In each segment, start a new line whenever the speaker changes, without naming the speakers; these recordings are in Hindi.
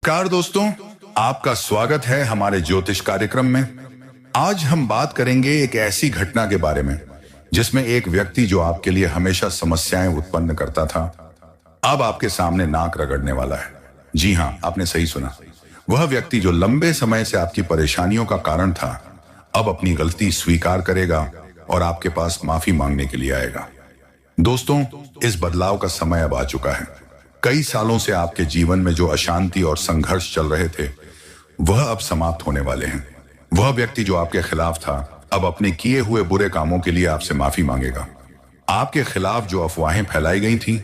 नमस्कार दोस्तों, आपका स्वागत है हमारे ज्योतिष कार्यक्रम में। आज हम बात करेंगे एक ऐसी घटना के बारे में जिसमें एक व्यक्ति जो आपके लिए हमेशा समस्याएं उत्पन्न करता था, अब आपके सामने नाक रगड़ने वाला है। जी हां, आपने सही सुना। वह व्यक्ति जो लंबे समय से आपकी परेशानियों का कारण था, अब अपनी गलती स्वीकार करेगा और आपके पास माफी मांगने के लिए आएगा। दोस्तों, इस बदलाव का समय अब आ चुका है। कई सालों से आपके जीवन में जो अशांति और संघर्ष चल रहे थे, वह अब समाप्त होने वाले हैं। वह व्यक्ति जो आपके खिलाफ था, अब अपने किए हुए बुरे कामों के लिए आपसे माफी मांगेगा। आपके खिलाफ जो अफवाहें फैलाई गई थी,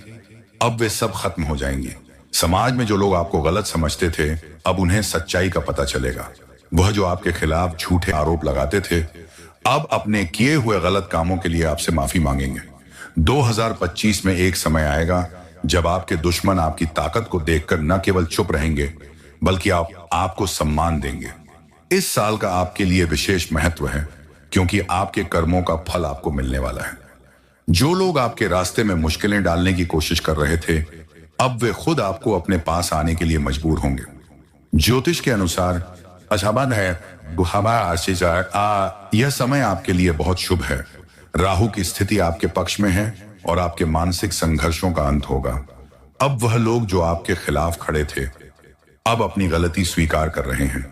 अब वे सब खत्म हो जाएंगी। समाज में जो लोग आपको गलत समझते थे, अब उन्हें सच्चाई का पता चलेगा। वह जो आपके खिलाफ झूठे आरोप लगाते थे, अब अपने किए हुए गलत कामों के लिए आपसे माफी मांगेंगे। 2025 में एक समय आएगा जब आपके दुश्मन आपकी ताकत को देखकर न केवल चुप रहेंगे, बल्कि आपको सम्मान देंगे। इस साल का आपके लिए विशेष महत्व है, क्योंकि आपके कर्मों का फल आपको मिलने वाला है। जो लोग आपके रास्ते में मुश्किलें डालने की कोशिश कर रहे थे, अब वे खुद आपको अपने पास आने के लिए मजबूर होंगे। ज्योतिष के अनुसार यह समय आपके लिए बहुत शुभ है। राहु की स्थिति आपके पक्ष में है और आपके मानसिक संघर्षों का अंत होगा। अब वह लोग जो आपके खिलाफ खड़े थे, अब अपनी गलती स्वीकार कर रहे हैं।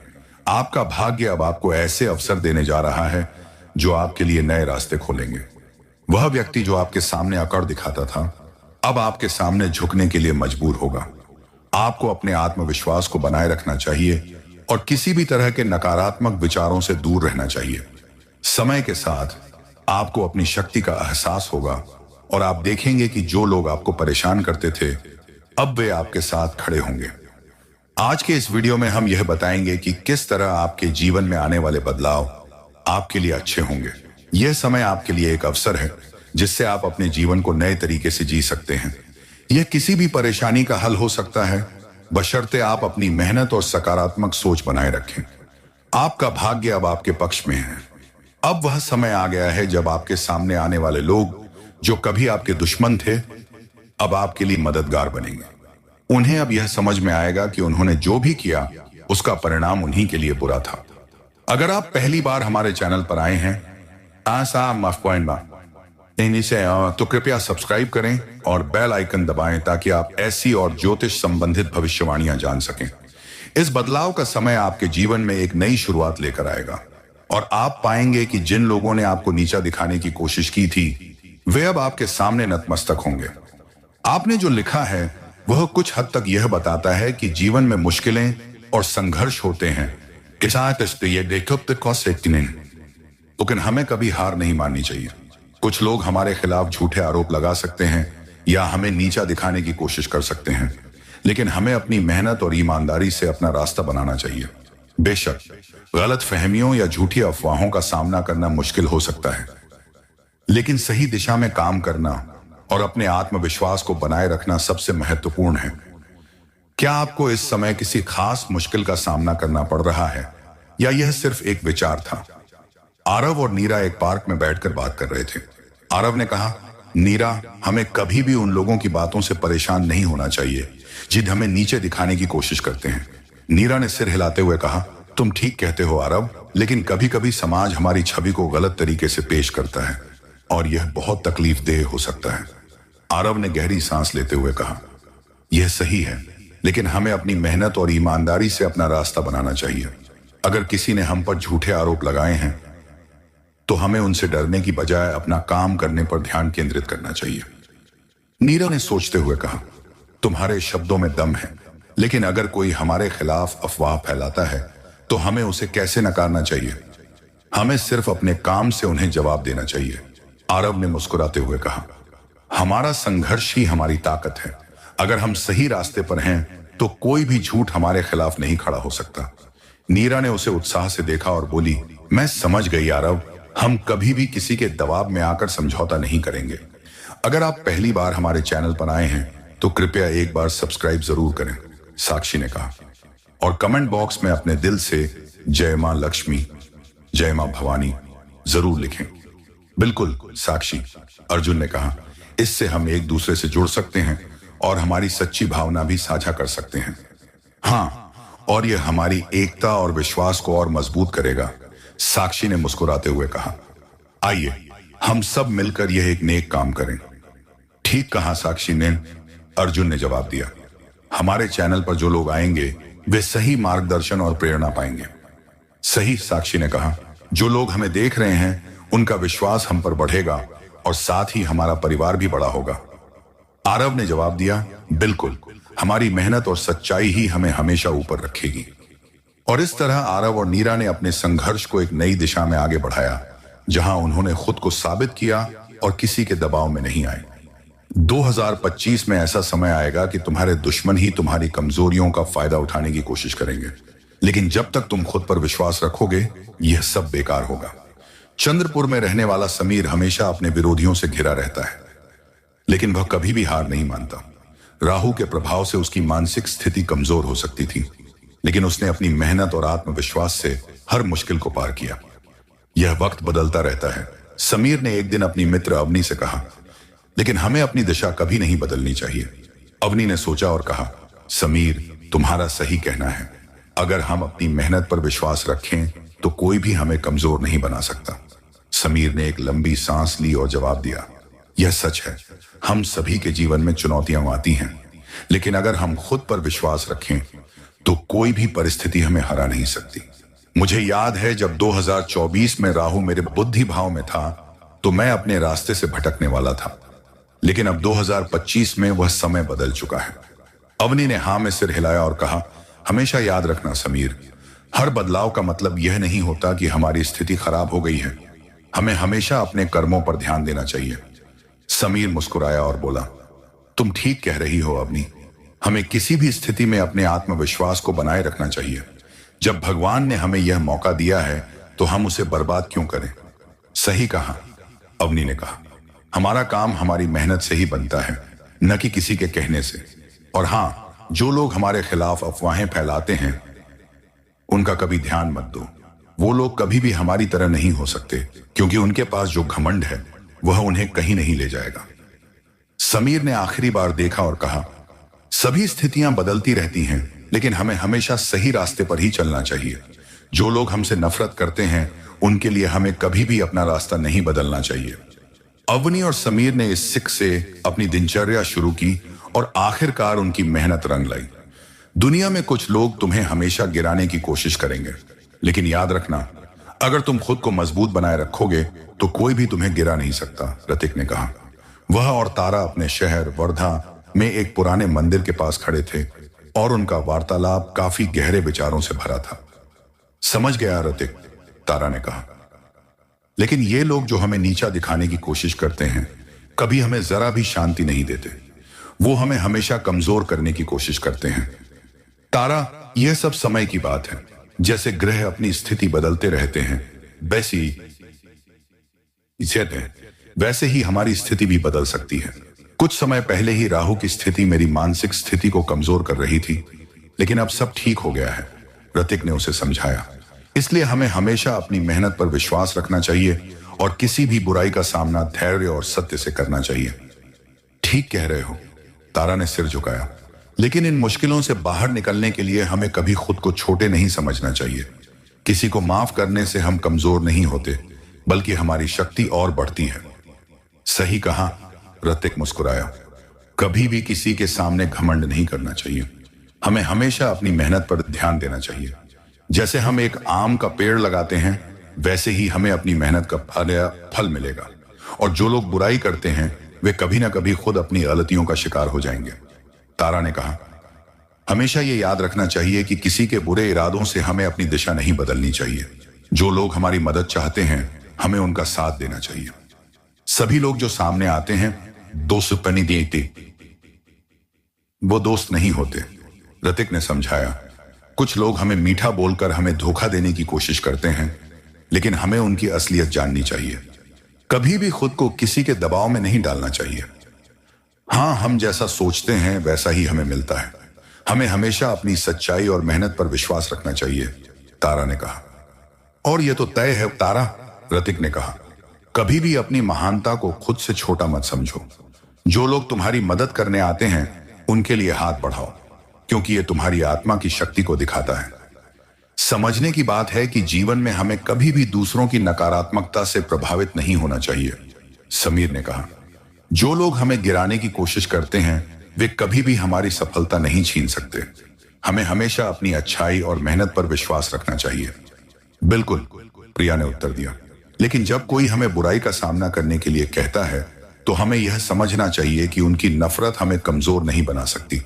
आपका भाग्य अब आपको ऐसे अवसर देने जा रहा है जो आपके लिए नए रास्ते खोलेंगे। वह व्यक्ति जो आपके सामने अकड़ दिखाता था, अब आपके सामने झुकने के लिए मजबूर होगा। आपको अपने आत्मविश्वास को बनाए रखना चाहिए और किसी भी तरह के नकारात्मक विचारों से दूर रहना चाहिए। समय के साथ आपको अपनी शक्ति का एहसास होगा और आप देखेंगे कि जो लोग आपको परेशान करते थे, अब वे आपके साथ खड़े होंगे। आज के इस वीडियो में हम यह बताएंगे कि किस तरह आपके जीवन में आने वाले बदलाव आपके लिए अच्छे होंगे। यह समय आपके लिए एक अवसर है जिससे आप अपने जीवन को नए तरीके से जी सकते हैं। यह किसी भी परेशानी का हल हो सकता है, बशर्ते आप अपनी मेहनत और सकारात्मक सोच बनाए रखें। आपका भाग्य अब आपके पक्ष में है। अब वह समय आ गया है जब आपके सामने आने वाले लोग जो कभी आपके दुश्मन थे, अब आपके लिए मददगार बनेंगे। उन्हें अब यह समझ में आएगा कि उन्होंने जो भी किया, उसका परिणाम उन्हीं के लिए बुरा था। अगर आप पहली बार हमारे चैनल पर आए हैं तो कृपया सब्सक्राइब करें और बेल आइकन दबाएं ताकि आप ऐसी और ज्योतिष संबंधित भविष्यवाणियां जान सकें। इस बदलाव का समय आपके जीवन में एक नई शुरुआत लेकर आएगा और आप पाएंगे कि जिन लोगों ने आपको नीचा दिखाने की कोशिश की थी, वे अब आपके सामने नतमस्तक होंगे। आपने जो लिखा है वह कुछ हद तक यह बताता है कि जीवन में मुश्किलें और संघर्ष होते हैं, लेकिन हमें कभी हार नहीं माननी चाहिए। कुछ लोग हमारे खिलाफ झूठे आरोप लगा सकते हैं या हमें नीचा दिखाने की कोशिश कर सकते हैं, लेकिन हमें अपनी मेहनत और ईमानदारी से अपना रास्ता बनाना चाहिए। बेशक गलत फहमियों या झूठी अफवाहों का सामना करना मुश्किल हो सकता है, लेकिन सही दिशा में काम करना और अपने आत्मविश्वास को बनाए रखना सबसे महत्वपूर्ण है। क्या आपको इस समय किसी खास मुश्किल का सामना करना पड़ रहा है या यह सिर्फ एक विचार था? आरव और नीरा एक पार्क में बैठकर बात कर रहे थे। आरव ने कहा, नीरा, हमें कभी भी उन लोगों की बातों से परेशान नहीं होना चाहिए जिन्हें हमें नीचे दिखाने की कोशिश करते हैं। नीरा ने सिर हिलाते हुए कहा, तुम ठीक कहते हो आरव, लेकिन कभी कभी समाज हमारी छवि को गलत तरीके से पेश करता है और यह बहुत तकलीफदेह हो सकता है। आरव ने गहरी सांस लेते हुए कहा, यह सही है, लेकिन हमें अपनी मेहनत और ईमानदारी से अपना रास्ता बनाना चाहिए। अगर किसी ने हम पर झूठे आरोप लगाए हैं, तो हमें उनसे डरने की बजाय अपना काम करने पर ध्यान केंद्रित करना चाहिए। नीरा ने सोचते हुए कहा, तुम्हारे शब्दों में दम है, लेकिन अगर कोई हमारे खिलाफ अफवाह फैलाता है तो हमें उसे कैसे नकारना चाहिए? हमें सिर्फ अपने काम से उन्हें जवाब देना चाहिए। आरव ने मुस्कुराते हुए कहा, हमारा संघर्ष ही हमारी ताकत है। अगर हम सही रास्ते पर हैं तो कोई भी झूठ हमारे खिलाफ नहीं खड़ा हो सकता। नीरा ने उसे उत्साह से देखा और बोली, मैं समझ गई आरव, हम कभी भी किसी के दबाव में आकर समझौता नहीं करेंगे। अगर आप पहली बार हमारे चैनल पर आए हैं तो कृपया एक बार सब्सक्राइब जरूर करें, साक्षी ने कहा, और कमेंट बॉक्स में अपने दिल से जय मां लक्ष्मी, जय मां भवानी जरूर लिखें। बिल्कुल साक्षी, अर्जुन ने कहा, इससे हम एक दूसरे से जुड़ सकते हैं और हमारी सच्ची भावना भी साझा कर सकते हैं। हाँ, और यह हमारी एकता और विश्वास को और मजबूत करेगा। साक्षी ने मुस्कुराते हुए कहा, आइए हम सब मिलकर यह एक नेक काम करें। ठीक कहा साक्षी ने, अर्जुन ने जवाब दिया। हमारे चैनल पर जो लोग आएंगे वे सही मार्गदर्शन और प्रेरणा पाएंगे। सही, साक्षी ने कहा। जो लोग हमें देख रहे हैं उनका विश्वास हम पर बढ़ेगा और साथ ही हमारा परिवार भी बड़ा होगा। आरव ने जवाब दिया, बिल्कुल, हमारी मेहनत और सच्चाई ही हमें हमेशा ऊपर रखेगी। और इस तरह आरव और नीरा ने अपने संघर्ष को एक नई दिशा में आगे बढ़ाया, जहां उन्होंने खुद को साबित किया और किसी के दबाव में नहीं आए। 2025 में ऐसा समय आएगा कि तुम्हारे दुश्मन ही तुम्हारी कमजोरियों का फायदा उठाने की कोशिश करेंगे, लेकिन जब तक तुम खुद पर विश्वास रखोगे यह सब बेकार होगा। चंद्रपुर में रहने वाला समीर हमेशा अपने विरोधियों से घिरा रहता है, लेकिन वह कभी भी हार नहीं मानता। राहु के प्रभाव से उसकी मानसिक स्थिति कमजोर हो सकती थी, लेकिन उसने अपनी मेहनत और आत्मविश्वास से हर मुश्किल को पार किया। यह वक्त बदलता रहता है, समीर ने एक दिन अपनी मित्र अवनी से कहा, लेकिन हमें अपनी दिशा कभी नहीं बदलनी चाहिए। अवनी ने सोचा और कहा, समीर, तुम्हारा सही कहना है। अगर हम अपनी मेहनत पर विश्वास रखें तो कोई भी हमें कमजोर नहीं बना सकता। समीर ने एक लंबी सांस ली और जवाब दिया, यह सच है, हम सभी के जीवन में चुनौतियां आती हैं, लेकिन अगर हम खुद पर विश्वास रखें तो कोई भी परिस्थिति हमें हरा नहीं सकती। मुझे याद है जब 2024 में राहु मेरे बुद्धि भाव में था तो मैं अपने रास्ते से भटकने वाला था, लेकिन अब 2025 में वह समय बदल चुका है। अवनी ने हाँ में सिर हिलाया और कहा, हमेशा याद रखना समीर, हर बदलाव का मतलब यह नहीं होता कि हमारी स्थिति खराब हो गई है। हमें हमेशा अपने कर्मों पर ध्यान देना चाहिए। समीर मुस्कुराया और बोला, तुम ठीक कह रही हो अवनी, हमें किसी भी स्थिति में अपने आत्मविश्वास को बनाए रखना चाहिए। जब भगवान ने हमें यह मौका दिया है तो हम उसे बर्बाद क्यों करें। सही कहा, अवनी ने कहा। हमारा काम हमारी मेहनत से ही बनता है, न कि किसी के कहने से। और हाँ, जो लोग हमारे खिलाफ अफवाहें फैलाते हैं उनका कभी ध्यान मत दो। वो लोग कभी भी हमारी तरह नहीं हो सकते, क्योंकि उनके पास जो घमंड है वह उन्हें कहीं नहीं ले जाएगा। समीर ने आखिरी बार देखा और कहा, सभी स्थितियां बदलती रहती हैं, लेकिन हमें हमेशा सही रास्ते पर ही चलना चाहिए। जो लोग हमसे नफरत करते हैं उनके लिए हमें कभी भी अपना रास्ता नहीं बदलना चाहिए। अवनी और समीर ने इस सिक से अपनी दिनचर्या शुरू की और आखिरकार उनकी मेहनत रंग लाई। दुनिया में कुछ लोग तुम्हें हमेशा गिराने की कोशिश करेंगे, लेकिन याद रखना, अगर तुम खुद को मजबूत बनाए रखोगे तो कोई भी तुम्हें गिरा नहीं सकता, ऋतिक ने कहा। वह और तारा अपने शहर वर्धा में एक पुराने मंदिर के पास खड़े थे और उनका वार्तालाप काफी गहरे विचारों से भरा था। समझ गया ऋतिक, तारा ने कहा, लेकिन ये लोग जो हमें नीचा दिखाने की कोशिश करते हैं कभी हमें जरा भी शांति नहीं देते। वो हमें हमेशा कमजोर करने की कोशिश करते हैं। तारा, यह सब समय की बात है। जैसे ग्रह अपनी स्थिति बदलते रहते हैं वैसे ही हमारी स्थिति भी बदल सकती है। कुछ समय पहले ही राहु की स्थिति मेरी मानसिक स्थिति को कमजोर कर रही थी, लेकिन अब सब ठीक हो गया है, ऋतिक ने उसे समझाया। इसलिए हमें हमेशा अपनी मेहनत पर विश्वास रखना चाहिए और किसी भी बुराई का सामना धैर्य और सत्य से करना चाहिए। ठीक कह रहे हो, तारा ने सिर झुकाया, लेकिन इन मुश्किलों से बाहर निकलने के लिए हमें कभी खुद को छोटे नहीं समझना चाहिए। किसी को माफ करने से हम कमजोर नहीं होते, बल्कि हमारी शक्ति और बढ़ती है। सही कहा, ऋतिक मुस्कुराया। कभी भी किसी के सामने घमंड नहीं करना चाहिए। हमें हमेशा अपनी मेहनत पर ध्यान देना चाहिए। जैसे हम एक आम का पेड़ लगाते हैं, वैसे ही हमें अपनी मेहनत का फल मिलेगा। और जो लोग बुराई करते हैं वे कभी ना कभी खुद अपनी गलतियों का शिकार हो जाएंगे। तारा ने कहा, हमेशा ये याद रखना चाहिए कि किसी के बुरे इरादों से हमें अपनी दिशा नहीं बदलनी चाहिए। जो लोग हमारी मदद चाहते हैं हमें उनका साथ देना चाहिए। सभी लोग जो सामने आते हैं दोस्त पनी देते, वो दोस्त नहीं होते, ऋतिक ने समझाया। कुछ लोग हमें मीठा बोलकर हमें धोखा देने की कोशिश करते हैं, लेकिन हमें उनकी असलियत जाननी चाहिए। कभी भी खुद को किसी के दबाव में नहीं डालना चाहिए। हाँ, हम जैसा सोचते हैं वैसा ही हमें मिलता है। हमें हमेशा अपनी सच्चाई और मेहनत पर विश्वास रखना चाहिए, तारा ने कहा। और यह तो तय है तारा, ऋतिक ने कहा, कभी भी अपनी महानता को खुद से छोटा मत समझो। जो लोग तुम्हारी मदद करने आते हैं उनके लिए हाथ बढ़ाओ, क्योंकि यह तुम्हारी आत्मा की शक्ति को दिखाता है। समझने की बात है कि जीवन में हमें कभी भी दूसरों की नकारात्मकता से प्रभावित नहीं होना चाहिए। समीर ने कहा, जो लोग हमें गिराने की कोशिश करते हैं वे कभी भी हमारी सफलता नहीं छीन सकते। हमें हमेशा अपनी अच्छाई और मेहनत पर विश्वास रखना चाहिए। बिल्कुल, प्रिया ने उत्तर दिया। लेकिन जब कोई हमें बुराई का सामना करने के लिए कहता है तो हमें यह समझना चाहिए कि उनकी नफरत हमें कमजोर नहीं बना सकती।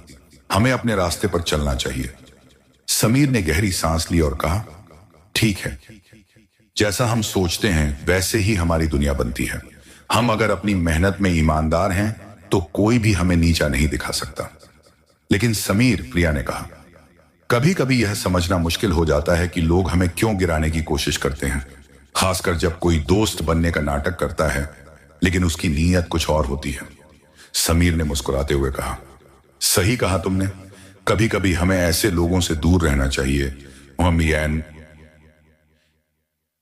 हमें अपने रास्ते पर चलना चाहिए। समीर ने गहरी सांस ली और कहा, ठीक है, जैसा हम सोचते हैं वैसे ही हमारी दुनिया बनती है। हम अगर अपनी मेहनत में ईमानदार हैं तो कोई भी हमें नीचा नहीं दिखा सकता। लेकिन समीर, प्रिया ने कहा, कभी कभी यह समझना मुश्किल हो जाता है कि लोग हमें क्यों गिराने की कोशिश करते हैं, खासकर जब कोई दोस्त बनने का नाटक करता है लेकिन उसकी नीयत कुछ और होती है। समीर ने मुस्कुराते हुए कहा, सही कहा तुमने। कभी कभी हमें ऐसे लोगों से दूर रहना चाहिए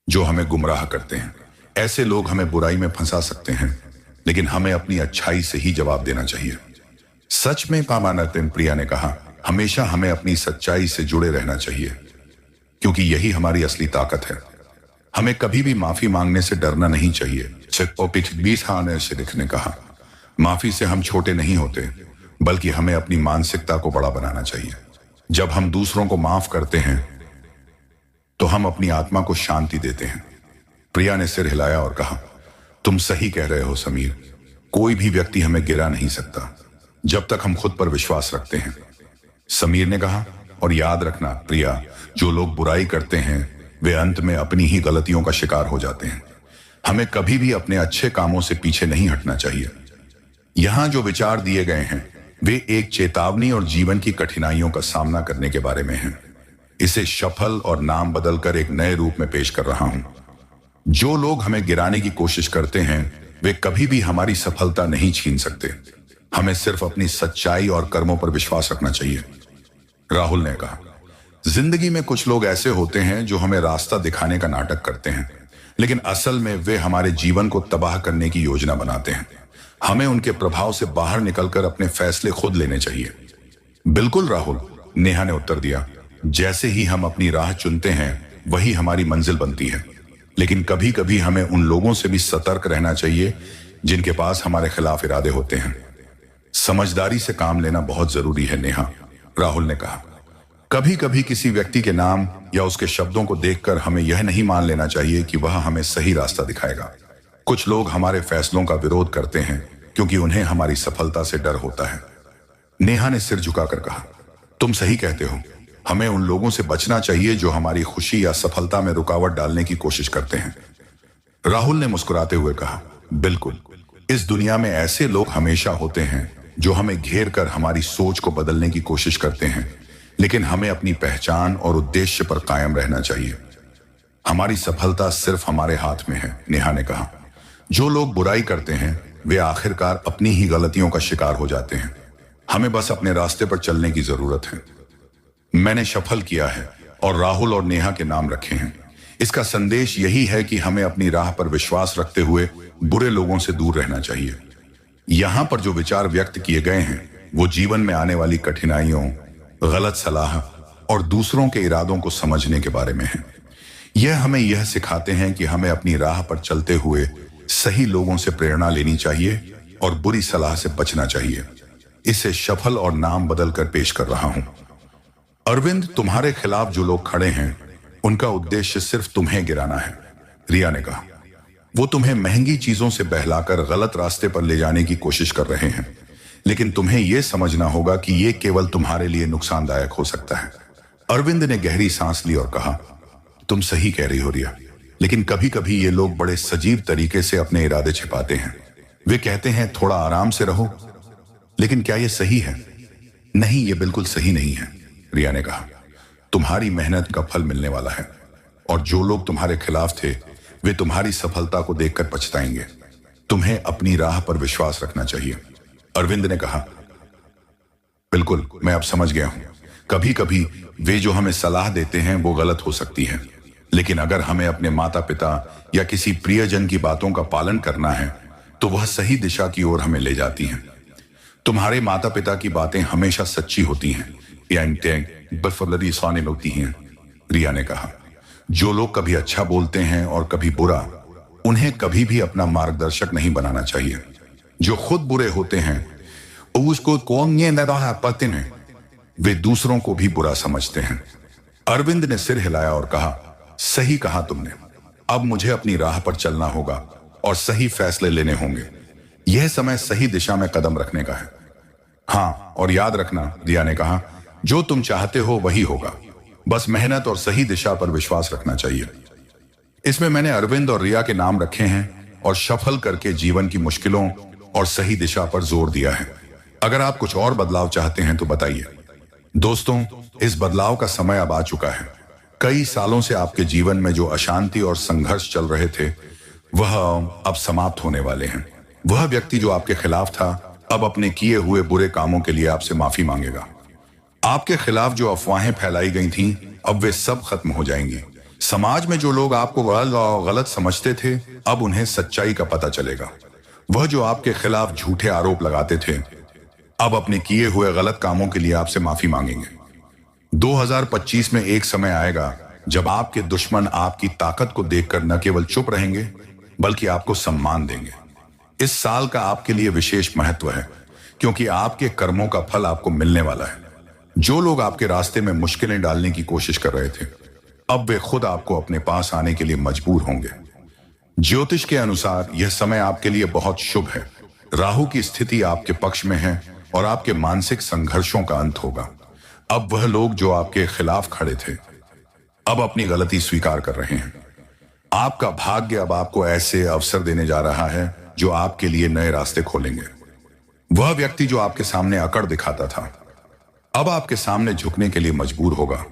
जो हमें गुमराह करते हैं। ऐसे लोग हमें बुराई में फंसा सकते हैं, लेकिन हमें अपनी अच्छाई से ही जवाब देना चाहिए। सच में पामानर्तन, प्रिया ने कहा, हमेशा हमें अपनी सच्चाई से जुड़े रहना चाहिए, क्योंकि यही हमारी असली ताकत है। हमें कभी भी माफी मांगने से डरना नहीं चाहिए। शेख ने कहा, माफी से हम छोटे नहीं होते, बल्कि हमें अपनी मानसिकता को बड़ा बनाना चाहिए। जब हम दूसरों को माफ करते हैं तो हम अपनी आत्मा को शांति देते हैं। प्रिया ने सिर हिलाया और कहा, तुम सही कह रहे हो समीर। कोई भी व्यक्ति हमें गिरा नहीं सकता जब तक हम खुद पर विश्वास रखते हैं। समीर ने कहा, और याद रखना प्रिया, जो लोग बुराई करते हैं वे अंत में अपनी ही गलतियों का शिकार हो जाते हैं। हमें कभी भी अपने अच्छे कामों से पीछे नहीं हटना चाहिए। यहां जो विचार दिए गए हैं वे एक चेतावनी और जीवन की कठिनाइयों का सामना करने के बारे में हैं। इसे शफल और नाम बदलकर एक नए रूप में पेश कर रहा हूं। जो लोग हमें गिराने की कोशिश करते हैं वे कभी भी हमारी सफलता नहीं छीन सकते। हमें सिर्फ अपनी सच्चाई और कर्मों पर विश्वास रखना चाहिए। राहुल ने कहा, जिंदगी में कुछ लोग ऐसे होते हैं जो हमें रास्ता दिखाने का नाटक करते हैं, लेकिन असल में वे हमारे जीवन को तबाह करने की योजना बनाते हैं। हमें उनके प्रभाव से बाहर निकलकर अपने फैसले खुद लेने चाहिए। बिल्कुल राहुल, नेहा ने उत्तर दिया। जैसे ही हम अपनी राह चुनते हैं वही हमारी मंजिल बनती है। लेकिन कभी कभी हमें उन लोगों से भी सतर्क रहना चाहिए जिनके पास हमारे खिलाफ इरादे होते हैं। समझदारी से काम लेना बहुत जरूरी है नेहा, राहुल ने कहा। कभी कभी किसी व्यक्ति के नाम या उसके शब्दों को देखकर हमें यह नहीं मान लेना चाहिए कि वह हमें सही रास्ता दिखाएगा। कुछ लोग हमारे फैसलों का विरोध करते हैं क्योंकि उन्हें हमारी सफलता से डर होता है। नेहा ने सिर झुकाकर कहा, तुम सही कहते हो। हमें उन लोगों से बचना चाहिए जो हमारी खुशी या सफलता में रुकावट डालने की कोशिश करते हैं। राहुल ने मुस्कुराते हुए कहा, बिल्कुल, इस दुनिया में ऐसे लोग हमेशा होते हैं जो हमें घेर कर हमारी सोच को बदलने की कोशिश करते हैं, लेकिन हमें अपनी पहचान और उद्देश्य पर कायम रहना चाहिए। हमारी सफलता सिर्फ हमारे हाथ में है, नेहा ने कहा। जो लोग बुराई करते हैं वे आखिरकार अपनी ही गलतियों का शिकार हो जाते हैं। हमें बस अपने रास्ते पर चलने की जरूरत है। मैंने सफल किया है और राहुल और नेहा के नाम रखे हैं। इसका संदेश यही है कि हमें अपनी राह पर विश्वास रखते हुए बुरे लोगों से दूर रहना चाहिए। यहां पर जो विचार व्यक्त किए गए हैं वो जीवन में आने वाली कठिनाइयों, गलत सलाह और दूसरों के इरादों को समझने के बारे में है। यह हमें यह सिखाते हैं कि हमें अपनी राह पर चलते हुए सही लोगों से प्रेरणा लेनी चाहिए और बुरी सलाह से बचना चाहिए। इसे सफल और नाम बदलकर पेश कर रहा हूं। अरविंद, तुम्हारे खिलाफ जो लोग खड़े हैं उनका उद्देश्य सिर्फ तुम्हें गिराना है, रिया ने कहा। वो तुम्हें महंगी चीजों से बहलाकर गलत रास्ते पर ले जाने की कोशिश कर रहे हैं, लेकिन तुम्हें यह समझना होगा कि यह केवल तुम्हारे लिए नुकसानदायक हो सकता है। अरविंद ने गहरी सांस ली और कहा, तुम सही कह रही हो रिया, लेकिन कभी कभी ये लोग बड़े सजीव तरीके से अपने इरादे छिपाते हैं। वे कहते हैं थोड़ा आराम से रहो, लेकिन क्या यह सही है? नहीं, यह बिल्कुल सही नहीं है, रिया ने कहा। तुम्हारी मेहनत का फल मिलने वाला है और जो लोग तुम्हारे खिलाफ थे वे तुम्हारी सफलता को देखकर पछताएंगे। तुम्हें अपनी राह पर विश्वास रखना चाहिए, अरविंद ने कहा। बिल्कुल, मैं अब समझ गया हूं। कभी कभी वे जो हमें सलाह देते हैं वो गलत हो सकती है, लेकिन अगर हमें अपने माता पिता या किसी प्रियजन की बातों का पालन करना है तो वह सही दिशा की ओर हमें ले जाती हैं। तुम्हारे माता पिता की बातें हमेशा सच्ची होती हैं, होती हैं। रिया ने कहा, जो लोग कभी अच्छा बोलते हैं और कभी बुरा, उन्हें कभी भी अपना मार्गदर्शक नहीं बनाना चाहिए। जो खुद बुरे होते हैं उसको पते हैं, वे दूसरों को भी बुरा समझते हैं। अरविंद ने सिर हिलाया और कहा, सही कहा तुमने। अब मुझे अपनी राह पर चलना होगा और सही फैसले लेने होंगे। यह समय सही दिशा में कदम रखने का है। हाँ, और याद रखना, रिया ने कहा, जो तुम चाहते हो वही होगा। बस मेहनत और सही दिशा पर विश्वास रखना चाहिए। इसमें मैंने अरविंद और रिया के नाम रखे हैं और सफल करके जीवन की मुश्किलों और सही दिशा पर जोर दिया है। अगर आप कुछ और बदलाव चाहते हैं तो बताइए। दोस्तों, इस बदलाव का समय अब आ चुका है। कई सालों से आपके जीवन में जो अशांति और संघर्ष चल रहे थे, वह अब समाप्त होने वाले हैं। वह व्यक्ति जो आपके खिलाफ था, अब अपने किए हुए बुरे कामों के लिए आपसे माफी मांगेगा। आपके खिलाफ जो अफवाहें फैलाई गई थीं, अब वे सब खत्म हो जाएंगी। समाज में जो लोग आपको गलत समझते थे, अब उन्हें सच्चाई का पता चलेगा। वह जो आपके खिलाफ झूठे आरोप लगाते थे, अब अपने किए हुए गलत कामों के लिए आपसे माफी मांगेंगे। 2025 में एक समय आएगा जब आपके दुश्मन आपकी ताकत को देखकर न केवल चुप रहेंगे, बल्कि आपको सम्मान देंगे। इस साल का आपके लिए विशेष महत्व है, क्योंकि आपके कर्मों का फल आपको मिलने वाला है। जो लोग आपके रास्ते में मुश्किलें डालने की कोशिश कर रहे थे, अब वे खुद आपको अपने पास आने के लिए मजबूर होंगे। ज्योतिष के अनुसार यह समय आपके लिए बहुत शुभ है। राहु की स्थिति आपके पक्ष में है और आपके मानसिक संघर्षों का अंत होगा। अब वह लोग जो आपके खिलाफ खड़े थे, अब अपनी गलती स्वीकार कर रहे हैं। आपका भाग्य अब आपको ऐसे अवसर देने जा रहा है जो आपके लिए नए रास्ते खोलेंगे। वह व्यक्ति जो आपके सामने अकड़ दिखाता था, अब आपके सामने झुकने के लिए मजबूर होगा।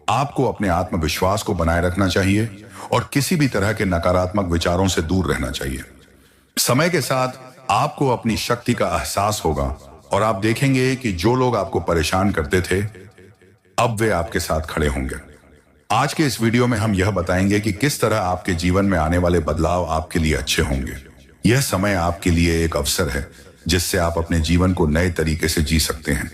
आपको अपने आत्मविश्वास को बनाए रखना चाहिए और किसी भी तरह के नकारात्मक विचारों से दूर रहना चाहिए। समय के साथ आपको अपनी शक्ति का एहसास होगा और आप देखेंगे कि जो लोग आपको परेशान करते थे, अब वे आपके साथ खड़े होंगे। आज के इस वीडियो में हम यह बताएंगे कि किस तरह आपके जीवन में आने वाले बदलाव आपके लिए अच्छे होंगे। यह समय आपके लिए एक अवसर है जिससे आप अपने जीवन को नए तरीके से जी सकते हैं।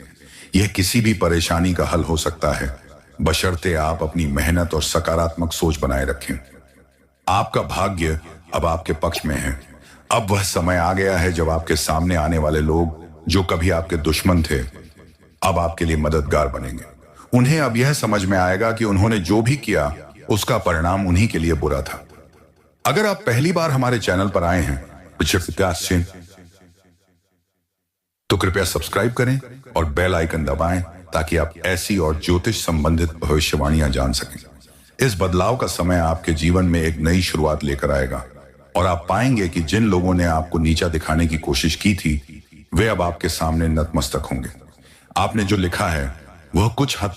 यह किसी भी परेशानी का हल हो सकता है, बशर्ते आप अपनी मेहनत और सकारात्मक सोच बनाए रखें। आपका भाग्य अब आपके पक्ष में है। अब वह समय आ गया है जब आपके सामने आने वाले लोग जो कभी आपके दुश्मन थे, अब आपके लिए मददगार बनेंगे। उन्हें अब यह समझ में आएगा कि उन्होंने जो भी किया उसका परिणाम उन्हीं के लिए बुरा था। अगर आप पहली बार हमारे चैनल पर आए हैं तो कृपया सब्सक्राइब करें और बेल आइकन दबाएं ताकि आप ऐसी और ज्योतिष संबंधित भविष्यवाणियां जान सकें। इस बदलाव का समय आपके जीवन में एक नई शुरुआत लेकर आएगा और आप पाएंगे कि जिन लोगों ने आपको नीचा दिखाने की कोशिश की थी, वे अब आपके सामने नतमस्तक होंगे। आपने जो लिखा है वह कुछ हद तक